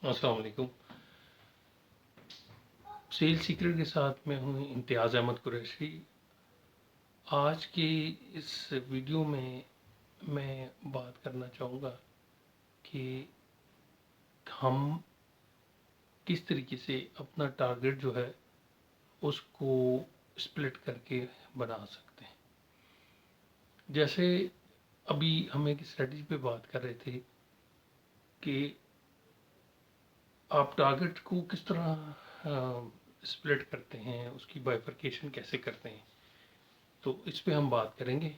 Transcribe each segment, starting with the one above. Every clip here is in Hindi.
अस्सलाम वालेकुम। सेल सीक्रेट के साथ मैं हूँ इम्तियाज़ अहमद कुरैशी। आज की इस वीडियो में मैं बात करना चाहूँगा कि हम किस तरीके से अपना टारगेट जो है उसको स्प्लिट करके बना सकते हैं। जैसे अभी हम एक स्ट्रेटजी पे बात कर रहे थे कि आप टारगेट को किस तरह स्प्लिट करते हैं, उसकी बाइफरकेशन कैसे करते हैं, तो इस पे हम बात करेंगे।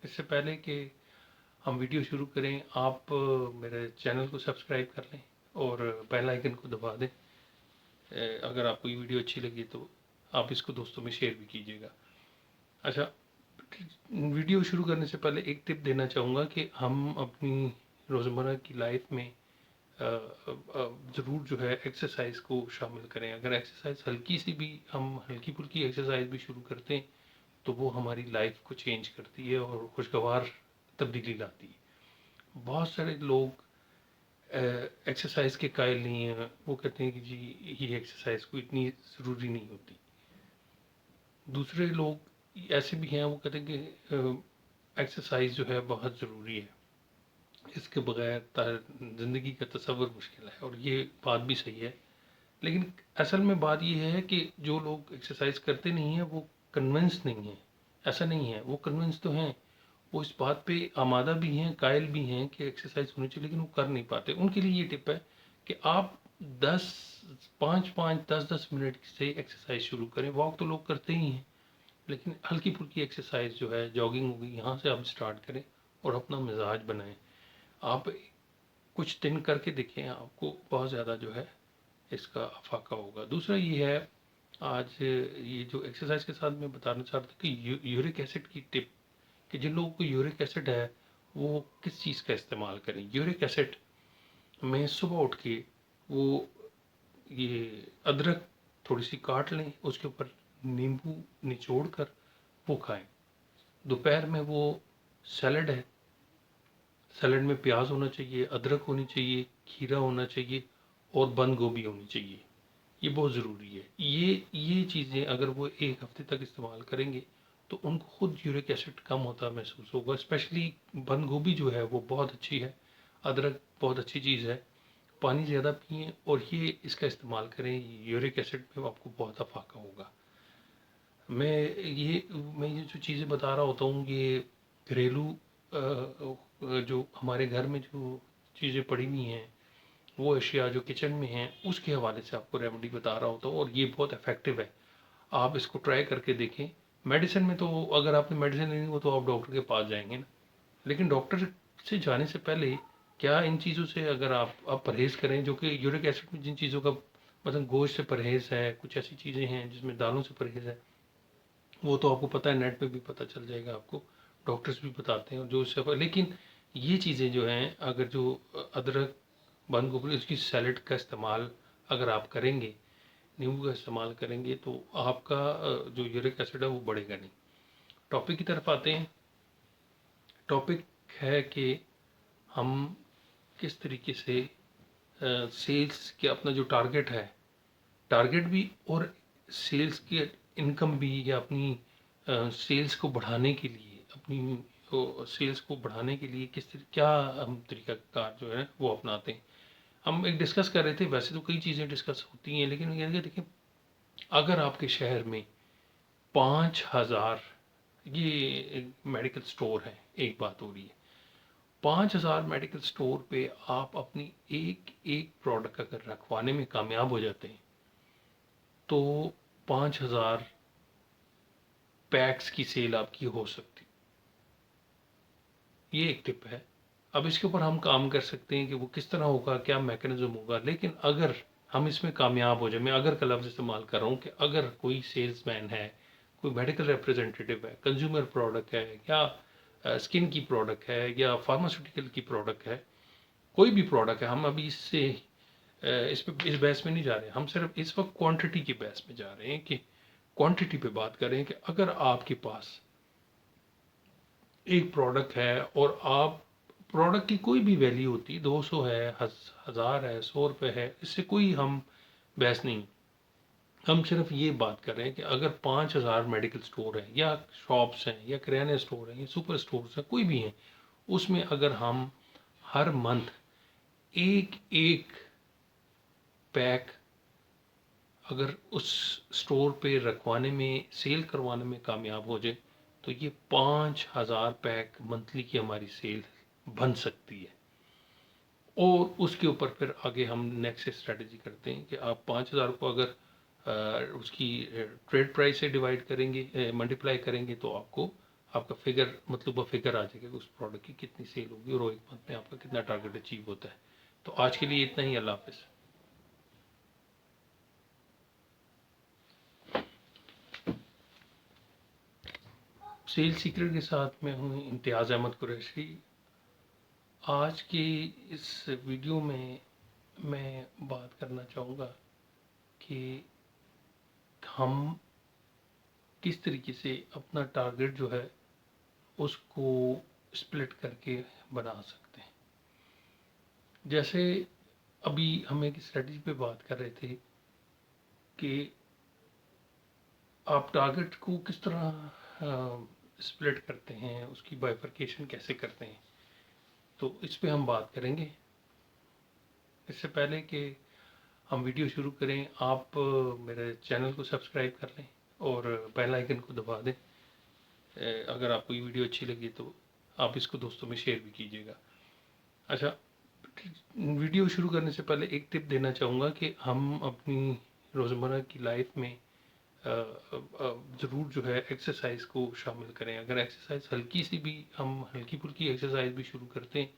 इससे पहले कि हम वीडियो शुरू करें, आप मेरे चैनल को सब्सक्राइब कर लें और बेल आइकन को दबा दें। अगर आपको ये वीडियो अच्छी लगी तो आप इसको दोस्तों में शेयर भी कीजिएगा। अच्छा, वीडियो शुरू करने से पहले एक टिप देना चाहूँगा कि हम अपनी रोज़मर्रा की लाइफ में ज़रूर जो है एक्सरसाइज को शामिल करें। अगर एक्सरसाइज हल्की सी भी, हम हल्की फुल्की एक्सरसाइज भी शुरू करते हैं तो वो हमारी लाइफ को चेंज करती है और खुशगवार तब्दीली लाती है। बहुत सारे लोग एक्सरसाइज के कायल नहीं हैं, वो कहते हैं कि जी ये एक्सरसाइज को इतनी ज़रूरी नहीं होती। दूसरे लोग ऐसे भी हैं, वो कहते हैं कि एक्सरसाइज जो है बहुत ज़रूरी है, इसके बगैर ज़िंदगी का तसव्वुर मुश्किल है, और ये बात भी सही है। लेकिन असल में बात ये है कि जो लोग एक्सरसाइज करते नहीं हैं वो कन्विंस नहीं हैं। ऐसा नहीं है, वो कन्विंस तो हैं, वो इस बात पे आमादा भी हैं, कायल भी हैं कि एक्सरसाइज होनी चाहिए, लेकिन वो कर नहीं पाते। उनके लिए ये टिप है कि आप 10 5-5 10-10 मिनट से एक्सरसाइज शुरू करें। वॉक तो लोग करते ही हैं, लेकिन हल्की फुल्की एक्सरसाइज जो है, जॉगिंग होगी, यहाँ से आप स्टार्ट करें और अपना मिजाज बनाएं। आप कुछ दिन करके देखें, आपको बहुत ज़्यादा जो है इसका अफाका होगा। दूसरा ये है, आज ये जो एक्सरसाइज के साथ मैं बताना चाह रहा था कि यूरिक एसिड की टिप, कि जिन लोगों को यूरिक एसिड है वो किस चीज़ का इस्तेमाल करें। यूरिक एसिड में सुबह उठ के वो ये अदरक थोड़ी सी काट लें, उसके ऊपर नींबू निचोड़ कर वो खाएं। दोपहर में वो सैलड है, सैलड में प्याज होना चाहिए, अदरक होनी चाहिए, खीरा होना चाहिए और बंद गोभी होनी चाहिए। ये बहुत ज़रूरी है। ये चीज़ें अगर वो एक हफ्ते तक इस्तेमाल करेंगे तो उनको खुद यूरिक एसिड कम होता महसूस होगा। स्पेशली बंद गोभी जो है वो बहुत अच्छी है, अदरक बहुत अच्छी चीज़ है। पानी ज़्यादा पिएं और ये इसका इस्तेमाल करें, यूरिक एसिड में आपको बहुत अफाका होगा। मैं ये जो चीज़ें बता रहा होता हूँ, ये घरेलू जो हमारे घर में जो चीज़ें पड़ी हुई हैं, वो अशिया जो किचन में हैं, उसके हवाले से आपको रेमेडी बता रहा होता हूँ, और ये बहुत इफेक्टिव है। आप इसको ट्राई करके देखें। मेडिसिन में तो अगर आपने मेडिसिन लेनी हो तो आप डॉक्टर के पास जाएंगे ना, लेकिन डॉक्टर से जाने से पहले क्या इन चीज़ों से अगर आप परहेज़ करें, जो कि यूरिक एसिड में जिन चीज़ों का, मतलब गोश्त से परहेज़ है, कुछ ऐसी चीज़ें हैं जिसमें दालों से परहेज़ है, वो तो आपको पता है, नेट पे भी पता चल जाएगा आपको, डॉक्टर्स भी बताते हैं जो इससे। लेकिन ये चीज़ें जो हैं, अगर जो अदरक, बंद गोभी, उसकी सैलेड का इस्तेमाल अगर आप करेंगे, नींबू का इस्तेमाल करेंगे, तो आपका जो यूरिक एसिड है वो बढ़ेगा नहीं। टॉपिक की तरफ आते हैं। टॉपिक है कि हम किस तरीके से सेल्स के अपना जो टारगेट है, टारगेट भी और सेल्स की इनकम भी, या अपनी सेल्स को बढ़ाने के लिए, अपनी सेल्स को बढ़ाने के लिए क्या हम तरीका कार जो है वो अपनाते हैं। हम एक डिस्कस कर रहे थे, वैसे तो कई चीज़ें डिस्कस होती हैं, लेकिन ये देखिए, अगर आपके शहर में 5,000 ये मेडिकल स्टोर है, एक बात हो रही है, 5,000 मेडिकल स्टोर पे आप अपनी एक एक प्रोडक्ट अगर रखवाने में कामयाब हो जाते हैं तो 5,000 पैक्स की सेल आपकी हो सकती। ये एक टिप है। अब इसके ऊपर हम काम कर सकते हैं कि वो किस तरह होगा, क्या मैकेनिज्म होगा। लेकिन अगर हम इसमें कामयाब हो जाए, मैं अगर का लफ्ज़ इस्तेमाल कर रहा हूँ, कि अगर कोई सेल्समैन है, कोई मेडिकल रिप्रेजेंटेटिव है, कंज्यूमर प्रोडक्ट है, या स्किन की प्रोडक्ट है, या फार्मास्यूटिकल की प्रोडक्ट है, कोई भी प्रोडक्ट है, हम अभी इस बहस में नहीं जा रहे, हम सिर्फ इस वक्त क्वांटिटी की बहस में जा रहे हैं, कि क्वांटिटी पे बात करें कि अगर आपके पास एक प्रोडक्ट है और आप प्रोडक्ट की कोई भी वैल्यू होती है, 200 है, 1000 है, 100 रुपये है, इससे कोई हम बहस नहीं। हम सिर्फ ये बात कर रहे हैं कि अगर 5000 मेडिकल स्टोर है या शॉप्स हैं या किराने स्टोर हैं या सुपर स्टोर्स हैं, कोई भी हैं, उसमें अगर हम हर मंथ एक एक पैक अगर उस स्टोर पे रखवाने में, सेल करवाने में कामयाब हो जाए, तो ये 5000 पैक मंथली की हमारी सेल बन सकती है। और उसके ऊपर फिर आगे हम नेक्स्ट स्ट्रेटजी करते हैं कि आप 5000 को अगर उसकी ट्रेड प्राइस से डिवाइड करेंगे, मल्टीप्लाई करेंगे, तो आपको आपका फिगर मतलब फिगर आ जाएगा कि उस प्रोडक्ट की कितनी सेल होगी और वो एक मंथ में आपका कितना टारगेट अचीव होता है। तो आज के लिए इतना ही। अल्लाह हाफिज़। सेल सीक्रेट के साथ मैं हूँ इम्तियाज़ अहमद कुरैशी। आज की इस वीडियो में मैं बात करना चाहूँगा कि हम किस तरीके से अपना टारगेट जो है उसको स्प्लिट करके बना सकते हैं। जैसे अभी हम एक स्ट्रेटजी पे बात कर रहे थे कि आप टारगेट को किस तरह स्प्लिट करते हैं, उसकी बाइफरकेशन कैसे करते हैं, तो इस पे हम बात करेंगे। इससे पहले कि हम वीडियो शुरू करें, आप मेरे चैनल को सब्सक्राइब कर लें और बेल आइकन को दबा दें। अगर आपको ये वीडियो अच्छी लगी तो आप इसको दोस्तों में शेयर भी कीजिएगा। अच्छा, वीडियो शुरू करने से पहले एक टिप देना चाहूँगा कि हम अपनी रोज़मर्रा की लाइफ में ज़रूर जो है एक्सरसाइज को शामिल करें। अगर एक्सरसाइज हल्की सी भी, हम हल्की फुल्की एक्सरसाइज भी शुरू करते हैं,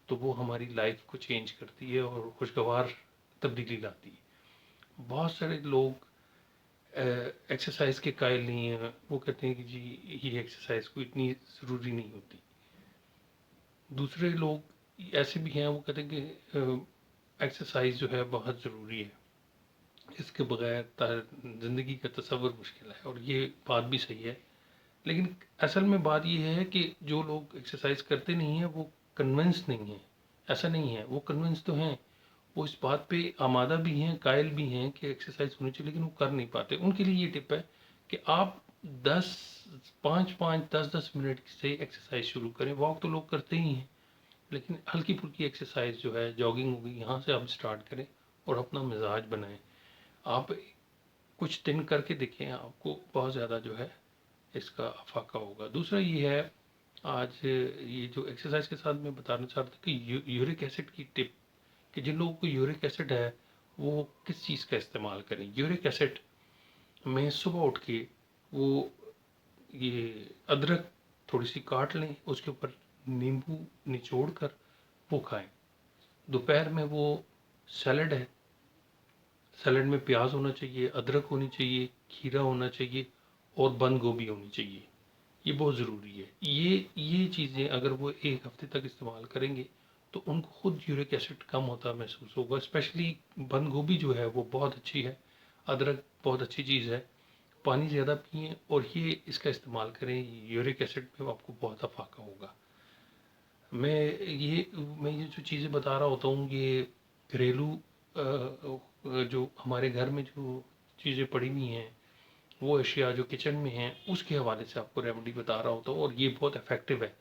तो वो हमारी लाइफ को चेंज करती है और खुशगवार तब्दीली लाती है। बहुत सारे लोग एक्सरसाइज के कायल नहीं हैं, वो कहते हैं कि जी ये एक्सरसाइज को इतनी ज़रूरी नहीं होती। दूसरे लोग ऐसे भी हैं, वो कहते हैं कि एक्सरसाइज जो है बहुत ज़रूरी है, इसके बगैर ज़िंदगी का तसव्वुर मुश्किल है, और ये बात भी सही है। लेकिन असल में बात ये है कि जो लोग एक्सरसाइज करते नहीं हैं वो कन्विंस नहीं है। ऐसा नहीं है, वो कन्विंस तो हैं, वो इस बात पे आमादा भी हैं, कायल भी हैं कि एक्सरसाइज होनी चाहिए, लेकिन वो कर नहीं पाते। उनके लिए ये टिप है कि आप 10 5 10 मिनट से एक्सरसाइज शुरू करें। वॉक तो लोग करते ही हैं, लेकिन हल्की फुल्की एक्सरसाइज जो है, जॉगिंग हो गई, यहाँ से आप स्टार्ट करें और अपना मिजाज बनाएं। आप कुछ दिन करके देखें, आपको बहुत ज़्यादा जो है इसका अफाका होगा। दूसरा ये है, आज ये जो एक्सरसाइज के साथ मैं बताना चाह रहा था कि यूरिक एसिड की टिप, कि जिन लोगों को यूरिक एसिड है वो किस चीज़ का इस्तेमाल करें। यूरिक एसिड में सुबह उठ के वो ये अदरक थोड़ी सी काट लें, उसके ऊपर नींबू निचोड़ कर वो खाएं। दोपहर में वो सैलड है, सैलड में प्याज होना चाहिए, अदरक होनी चाहिए, खीरा होना चाहिए और बंद गोभी होनी चाहिए। ये बहुत ज़रूरी है। ये चीज़ें अगर वो एक हफ्ते तक इस्तेमाल करेंगे तो उनको खुद यूरिक एसिड कम होता महसूस होगा। स्पेशली बंद गोभी जो है वो बहुत अच्छी है, अदरक बहुत अच्छी चीज़ है। पानी ज़्यादा पिएं और ये इसका इस्तेमाल करें, यूरिक एसिड में आपको बहुत अफाका होगा। मैं ये जो चीज़ें बता रहा होता हूँ, ये घरेलू जो हमारे घर में जो चीज़ें पड़ी हुई हैं, वो अशिया जो किचन में हैं, उसके हवाले से आपको रेमेडी बता रहा होता हूँ, और ये बहुत इफेक्टिव है।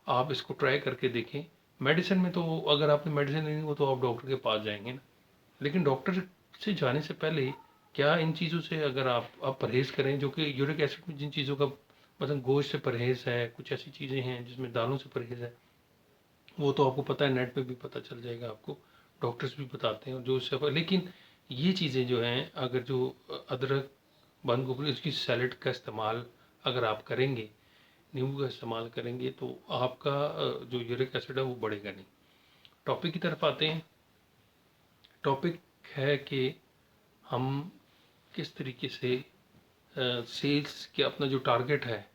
आप इसको ट्राई करके देखें। मेडिसिन में तो अगर आपने मेडिसिन लेनी हो तो आप डॉक्टर के पास जाएंगे ना, लेकिन डॉक्टर से जाने से पहले क्या इन चीज़ों से अगर आप परहेज़ करें, जो कि यूरिक एसिड में जिन चीज़ों का मतलब गोश्त से परहेज़ है, कुछ ऐसी चीज़ें हैं जिसमें दालों से परहेज़ है, वो तो आपको पता है, नेट पे भी पता चल जाएगा आपको, डॉक्टर्स भी बताते हैं जो इससे। लेकिन ये चीज़ें जो हैं, अगर जो अदरक, बंद गोभी, उसकी सैलेड का इस्तेमाल अगर आप करेंगे, नींबू का इस्तेमाल करेंगे, तो आपका जो यूरिक एसिड है वो बढ़ेगा नहीं। टॉपिक की तरफ आते हैं। टॉपिक है कि हम किस तरीके से सेल्स के अपना जो टारगेट है,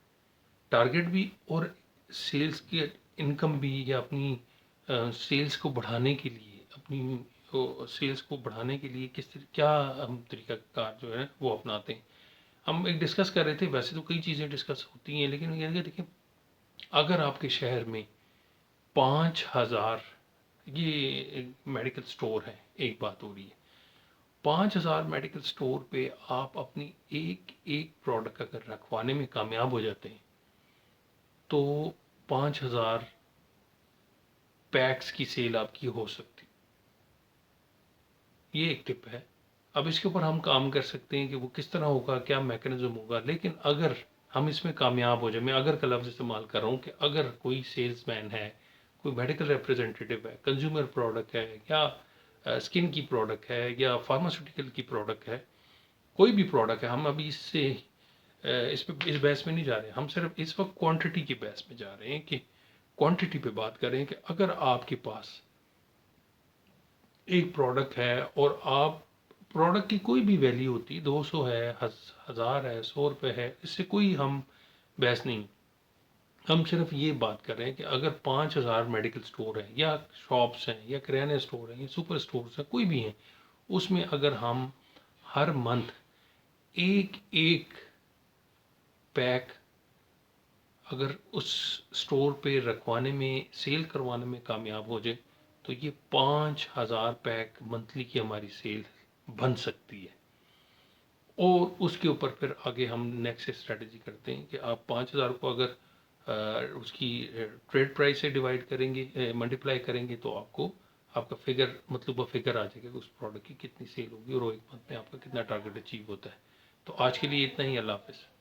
टारगेट भी और सेल्स की इनकम भी, या अपनी सेल्स को बढ़ाने के लिए, अपनी सेल्स को बढ़ाने के लिए क्या हम तरीका कार जो है वो अपनाते हैं। हम एक डिस्कस कर रहे थे, वैसे तो कई चीज़ें डिस्कस होती हैं, लेकिन ये देखिए, अगर आपके शहर में 5,000, ये मेडिकल स्टोर है, एक बात हो रही है, 5,000 मेडिकल स्टोर पे आप अपनी एक एक प्रोडक्ट अगर रखवाने में कामयाब हो जाते हैं तो 5,000 पैक्स की सेल आपकी हो सकती, ये एक टिप है। अब इसके ऊपर हम काम कर सकते हैं कि वो किस तरह होगा, क्या मैकेनिज्म होगा, लेकिन अगर हम इसमें कामयाब हो जाए, मैं अगर का लफ्ज़ इस्तेमाल कर रहा हूँ कि अगर कोई सेल्समैन है, कोई मेडिकल रिप्रेजेंटेटिव है, कंज्यूमर प्रोडक्ट है, या स्किन की प्रोडक्ट है, या फार्मास्यूटिकल की प्रोडक्ट है, कोई भी प्रोडक्ट है, हम अभी इस बहस में नहीं जा रहे, हम सिर्फ इस वक्त क्वांटिटी की बहस में जा रहे हैं कि क्वांटिटी पे बात कर रहे हैं कि अगर आपके पास एक प्रोडक्ट है और आप प्रोडक्ट की कोई भी वैल्यू होती, 200 है, 1,000 है, 100 रुपये है, इससे कोई हम बहस नहीं, हम सिर्फ ये बात कर रहे हैं कि अगर 5,000 मेडिकल स्टोर हैं, या शॉप्स हैं, या किराना स्टोर हैं, या सुपर स्टोर्स हैं, कोई भी हैं, उसमें अगर हम हर मंथ एक एक पैक अगर उस स्टोर पे रखवाने में, सेल करवाने में कामयाब हो जाए, तो ये 5,000 पैक मंथली की हमारी सेल बन सकती है। और उसके ऊपर फिर आगे हम नेक्स्ट स्ट्रेटजी करते हैं कि आप 5,000 को अगर उसकी ट्रेड प्राइस से डिवाइड करेंगे, मल्टीप्लाई करेंगे, तो आपको आपका फिगर, मतलब वो फिगर आ जाएगा कि उस प्रोडक्ट की कितनी सेल होगी और एक मंथ में आपका कितना टारगेट अचीव होता है। तो आज के लिए इतना ही, अल्लाह हाफिज़।